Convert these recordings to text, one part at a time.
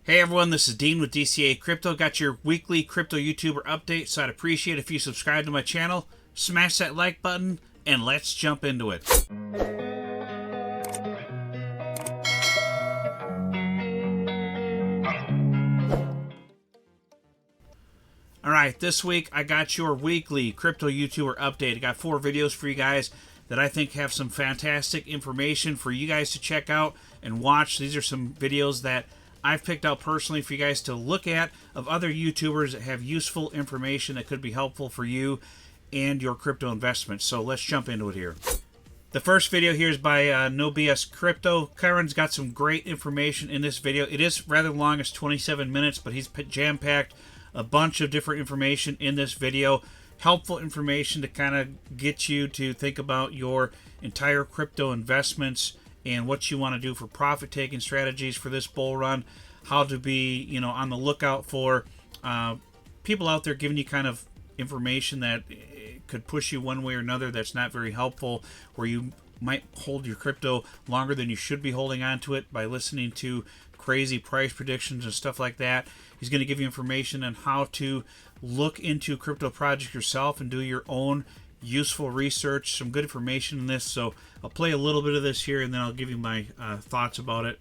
Hey everyone, this is Dean with DCADCA. Got your weekly crypto YouTuber update, so I'd appreciate if you subscribe to my channel, smash that like button, and let's jump into it. Alright, this week I got your weekly crypto YouTuber update. I got 4 videos for you guys that I think have some fantastic information for you guys to check out and watch. These are some videos that I've picked out personally for you guys to look at of other YouTubers that have useful information that could be helpful for you and your crypto investments. So let's jump into it here. The first video here is by Nobs Crypto. Kyron's got some great information in this video. It is rather long, it's 27 minutes, but he's jam-packed a bunch of different information in this video. Helpful information to kind of get you to think about your entire crypto investments and what you want to do for profit-taking strategies for this bull run, how to be, on the lookout for people out there giving you kind of information that could push you one way or another that's not very helpful, where you might hold your crypto longer than you should be holding on to it by listening to crazy price predictions and stuff like that. He's going to give you information on how to look into crypto projects yourself and do your own useful research. Some good information in this, so I'll play a little bit of this here and then I'll give you my thoughts about it.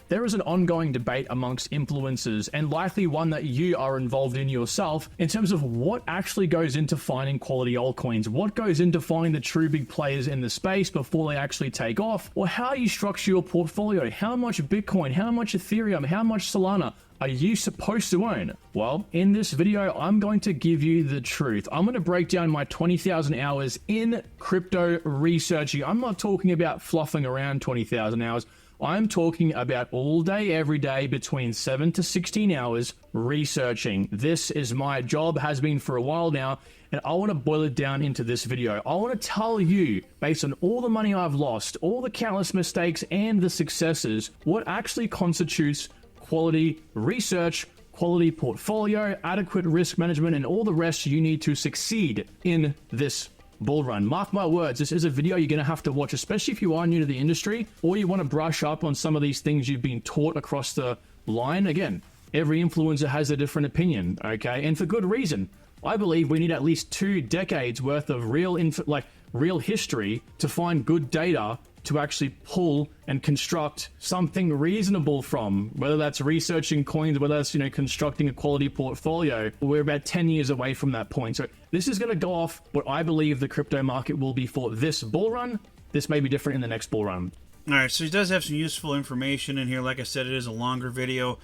There is an ongoing debate amongst influencers, and likely one that you are involved in yourself, in terms of what actually goes into finding quality altcoins, what goes into finding the true big players in the space before they actually take off, or how you structure your portfolio, how much Bitcoin, how much Ethereum, how much Solana are you supposed to own? Well, in this video, I'm going to give you the truth. I'm going to break down my 20,000 hours in crypto researching. I'm not talking about fluffing around 20,000 hours. I'm talking about all day, every day, between 7 to 16 hours researching. This is my job, has been for a while now, and I want to boil it down into this video. I want to tell you, based on all the money I've lost, all the countless mistakes and the successes, what actually constitutes quality research, quality portfolio, adequate risk management, and all the rest you need to succeed in this bull run. Mark my words, this is a video you're going to have to watch, especially if you are new to the industry or you want to brush up on some of these things you've been taught across the line. Again, every influencer has a different opinion, okay? And for good reason. I believe we need at least 2 decades worth of real history to find good data to actually pull and construct something reasonable from, whether that's researching coins, whether that's, constructing a quality portfolio. We're about 10 years away from that point. So this is going to go off what I believe the crypto market will be for this bull run. This may be different in the next bull run. All right, so he does have some useful information in here. Like I said, it is a longer video.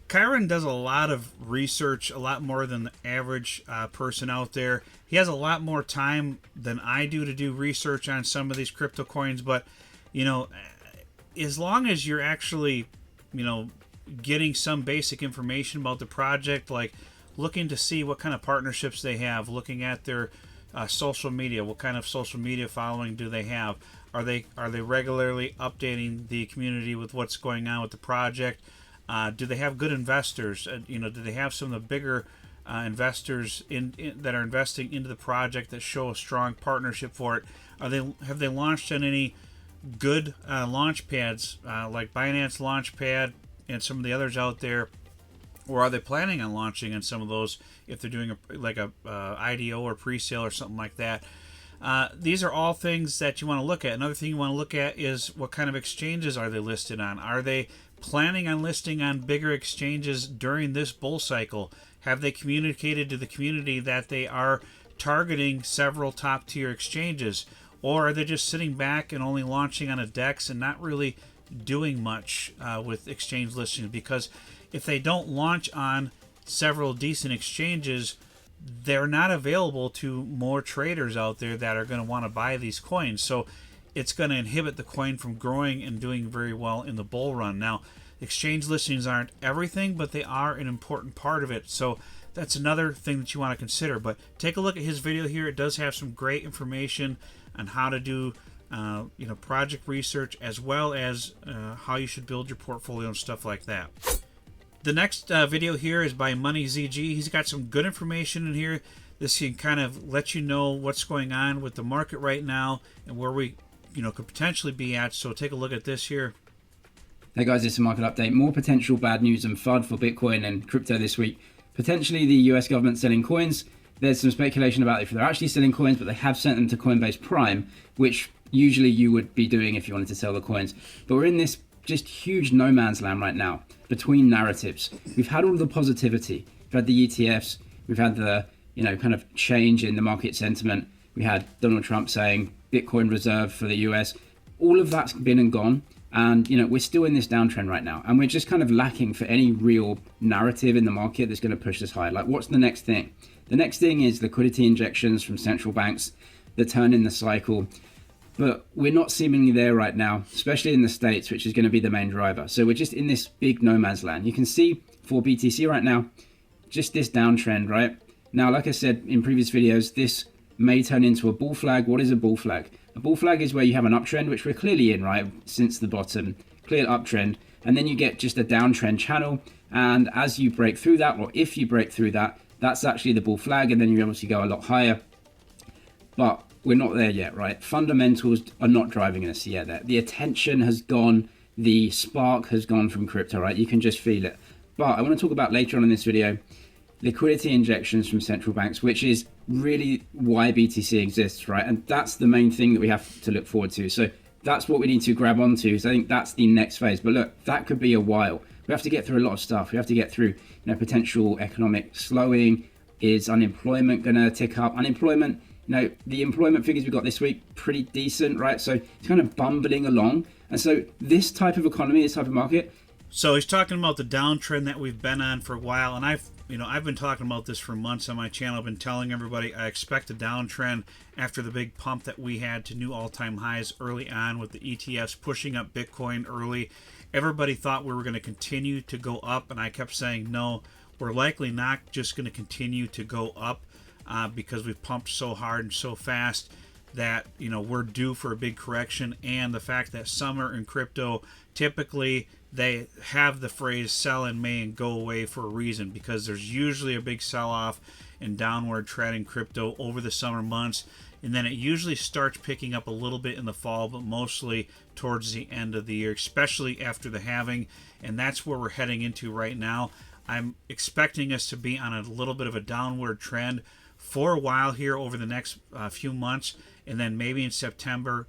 Kyron does a lot of research, a lot more than the average person out there. He has a lot more time than I do to do research on some of these crypto coins, but as long as you're actually, getting some basic information about the project, like looking to see what kind of partnerships they have, looking at their social media, what kind of social media following do they have? Are they regularly updating the community with what's going on with the project? Do they have good investors? Do they have some of the bigger investors that are investing into the project that show a strong partnership for it? Have they launched on any good launch pads like Binance Launchpad and some of the others out there, or are they planning on launching on some of those if they're doing a IDO or pre-sale or something like that? These are all things that you want to look at. Another thing you want to look at is what kind of exchanges are they listed on? Are they planning on listing on bigger exchanges during this bull cycle? Have they communicated to the community that they are targeting several top-tier exchanges? Or are they just sitting back and only launching on a DEX and not really doing much with exchange listings? Because if they don't launch on several decent exchanges, they're not available to more traders out there that are going to want to buy these coins. So it's going to inhibit the coin from growing and doing very well in the bull run. Now, exchange listings aren't everything, but they are an important part of it. So that's another thing that you want to consider. But take a look at his video here. It does have some great information on how to do project research, as well as how you should build your portfolio and stuff like that. The next video here is by MoneyZG. He's got some good information in here. This can kind of let you know what's going on with the market right now and where we could potentially be at. So take a look at this here. Hey guys, this is a market update. More potential bad news and FUD for Bitcoin and crypto this week. Potentially the US government selling coins. There's some speculation about if they're actually selling coins, but they have sent them to Coinbase Prime, which usually you would be doing if you wanted to sell the coins. But we're in this just huge no man's land right now between narratives. We've had all the positivity. We've had the ETFs. We've had the, kind of change in the market sentiment. We had Donald Trump saying Bitcoin reserve for the US. All of that's been and gone. And, we're still in this downtrend right now. And we're just kind of lacking for any real narrative in the market that's going to push us higher. Like, what's the next thing? The next thing is liquidity injections from central banks that turn in the cycle. But we're not seemingly there right now, especially in the States, which is going to be the main driver. So we're just in this big no man's land. You can see for BTC right now, just this downtrend, right? Now, like I said in previous videos, this may turn into a bull flag. What is a bull flag? A bull flag is where you have an uptrend, which we're clearly in, right? Since the bottom, clear uptrend. And then you get just a downtrend channel. And as you break through that, or if you break through that, that's actually the bull flag. And then you obviously go a lot higher. But we're not there yet, right? Fundamentals are not driving us yet. The attention has gone. The spark has gone from crypto, right? You can just feel it. But I want to talk about later on in this video, liquidity injections from central banks, which is really why BTC exists, right? And that's the main thing that we have to look forward to. So that's what we need to grab onto. So I think that's the next phase. But look, that could be a while. We have to get through a lot of stuff. We have to get through, potential economic slowing. Is unemployment going to tick up? Unemployment, the employment figures we got this week, pretty decent, right? So it's kind of bumbling along. And so this type of economy, this type of market. So he's talking about the downtrend that we've been on for a while. And I've been talking about this for months on my channel. I've been telling everybody I expect a downtrend after the big pump that we had to new all-time highs early on with the ETFs pushing up Bitcoin early. Everybody thought we were going to continue to go up, and I kept saying, no, we're likely not just going to continue to go up because we've pumped so hard and so fast that, we're due for a big correction. And the fact that summer in crypto, typically they have the phrase sell in May and go away for a reason, because there's usually a big sell-off and downward trend in crypto over the summer months, and then it usually starts picking up a little bit in the fall, but mostly towards the end of the year, especially after the halving. And that's where we're heading into right now. I'm expecting us to be on a little bit of a downward trend for a while here over the next few months, and then maybe in September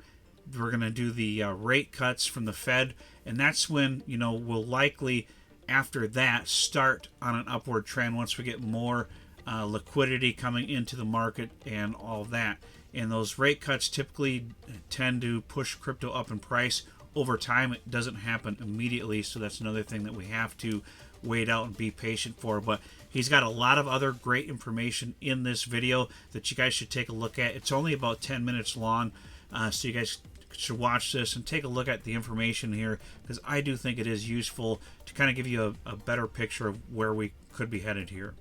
we're going to do the rate cuts from the Fed, and that's when we'll likely after that start on an upward trend once we get more liquidity coming into the market and all that. And those rate cuts typically tend to push crypto up in price over time. It doesn't happen immediately, so that's another thing that we have to wait out and be patient for. But he's got a lot of other great information in this video that you guys should take a look at. It's only about 10 minutes long, so you guys should watch this and take a look at the information here, because I do think it is useful to kind of give you a better picture of where we could be headed here.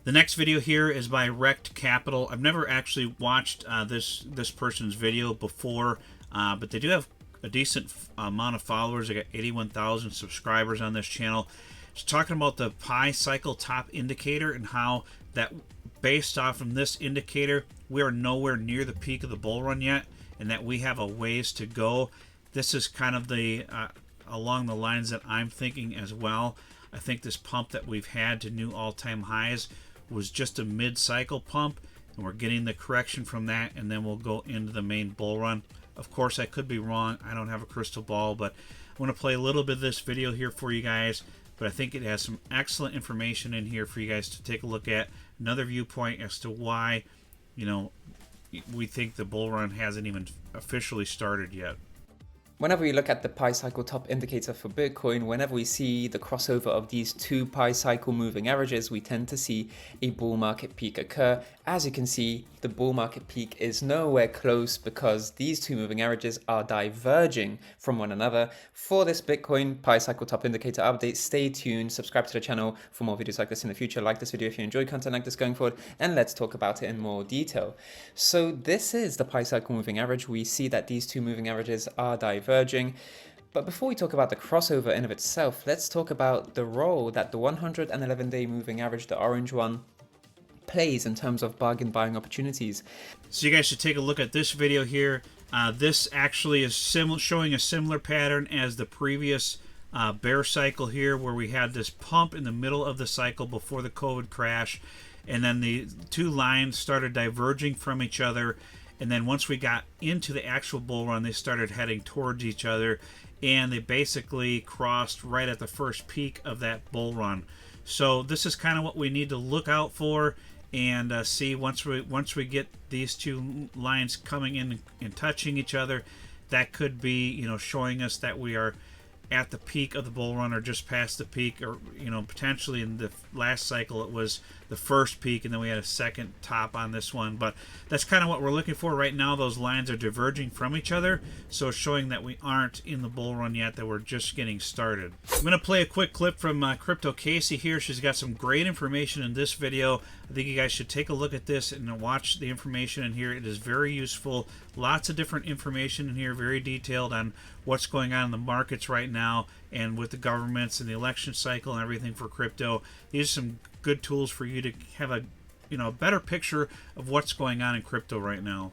The next video here is by Wrecked Capital. I've never actually watched this person's video before, but they do have a decent amount of followers. They got 81,000 subscribers on this channel. It's talking about the Pi cycle top indicator and how that, based off from this indicator, we are nowhere near the peak of the bull run yet, and that we have a ways to go. This is kind of the along the lines that I'm thinking as well. I think this pump that we've had to new all-time highs was just a mid-cycle pump, and we're getting the correction from that, and then we'll go into the main bull run. Of course, I could be wrong. I don't have a crystal ball, but I want to play a little bit of this video here for you guys. But I think it has some excellent information in here for you guys to take a look at. Another viewpoint as to why, we think the bull run hasn't even officially started yet. Whenever we look at the Pi cycle top indicator for Bitcoin, whenever we see the crossover of these two Pi cycle moving averages, we tend to see a bull market peak occur. As you can see, the bull market peak is nowhere close because these two moving averages are diverging from one another. For this Bitcoin Pi cycle top indicator update, stay tuned, subscribe to the channel for more videos like this in the future. Like this video if you enjoy content like this going forward, and let's talk about it in more detail. So this is the Pi cycle moving average. We see that these two moving averages are diverging. But before we talk about the crossover in of itself, let's talk about the role that the 111-day moving average, the orange one, plays in terms of bargain buying opportunities. So you guys should take a look at this video here. This actually is showing a similar pattern as the previous bear cycle here where we had this pump in the middle of the cycle before the COVID crash, and then the two lines started diverging from each other, and then once we got into the actual bull run, they started heading towards each other, and they basically crossed right at the first peak of that bull run. So this is kind of what we need to look out for and see once we get these two lines coming in and touching each other. That could be, you know, showing us that we are at the peak of the bull run or just past the peak, or, you know, potentially in the last cycle it was the first peak and then we had a second top on this one. But that's kind of what we're looking for right now. Those lines are diverging from each other, so it's showing that we aren't in the bull run yet, that we're just getting started. I'm going to play a quick clip from Crypto Casey here. She's got some great information in this video. I think you guys should take a look at this and watch the information in here. It is very useful. Lots of different information in here, very detailed on what's going on in the markets right now and with the governments and the election cycle and everything for crypto. These are some good tools for you to have a, you know, a better picture of what's going on in crypto right now.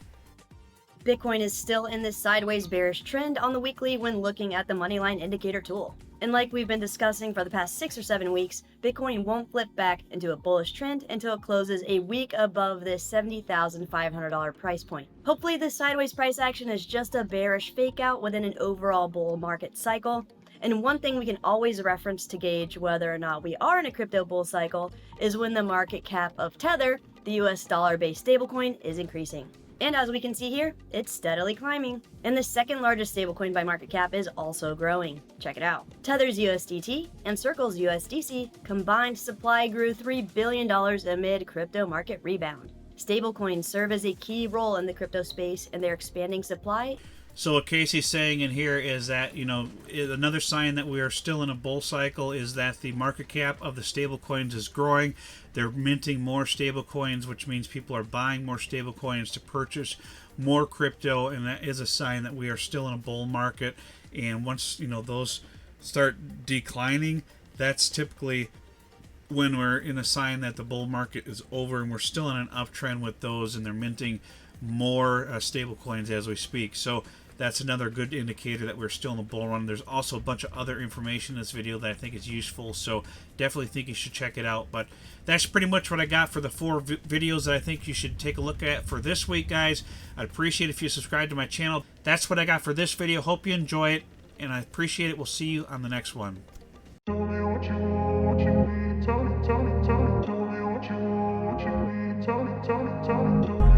Bitcoin is still in this sideways bearish trend on the weekly when looking at the Moneyline indicator tool. And like we've been discussing for the past 6 or 7 weeks, Bitcoin won't flip back into a bullish trend until it closes a week above this $70,500 price point. Hopefully this sideways price action is just a bearish fake out within an overall bull market cycle. And one thing we can always reference to gauge whether or not we are in a crypto bull cycle is when the market cap of Tether, the US dollar-based stablecoin, is increasing. And as we can see here, it's steadily climbing. And the second largest stablecoin by market cap is also growing. Check it out. Tether's USDT and Circle's USDC combined supply grew $3 billion amid crypto market rebound. Stablecoins serve as a key role in the crypto space, and their expanding supply. So what Casey's saying in here is that, you know, another sign that we are still in a bull cycle is that the market cap of the stable coins is growing. They're minting more stable coins, which means people are buying more stable coins to purchase more crypto, and that is a sign that we are still in a bull market. And once, you know, those start declining, that's typically when we're in a sign that the bull market is over, and we're still in an uptrend with those, and they're minting more stable coins as we speak. So that's another good indicator that we're still in the bull run. There's also a bunch of other information in this video that I think is useful, so definitely think you should check it out. But that's pretty much what I got for the 4 videos that I think you should take a look at for this week, guys. I'd appreciate if you subscribe to my channel. That's what I got for this video. Hope you enjoy it, and I appreciate it. We'll see you on the next one. Tell me what you want, what you need. Tell me, tell me, tell me. Tell me what you want, what you need. Tell me, tell me, tell me.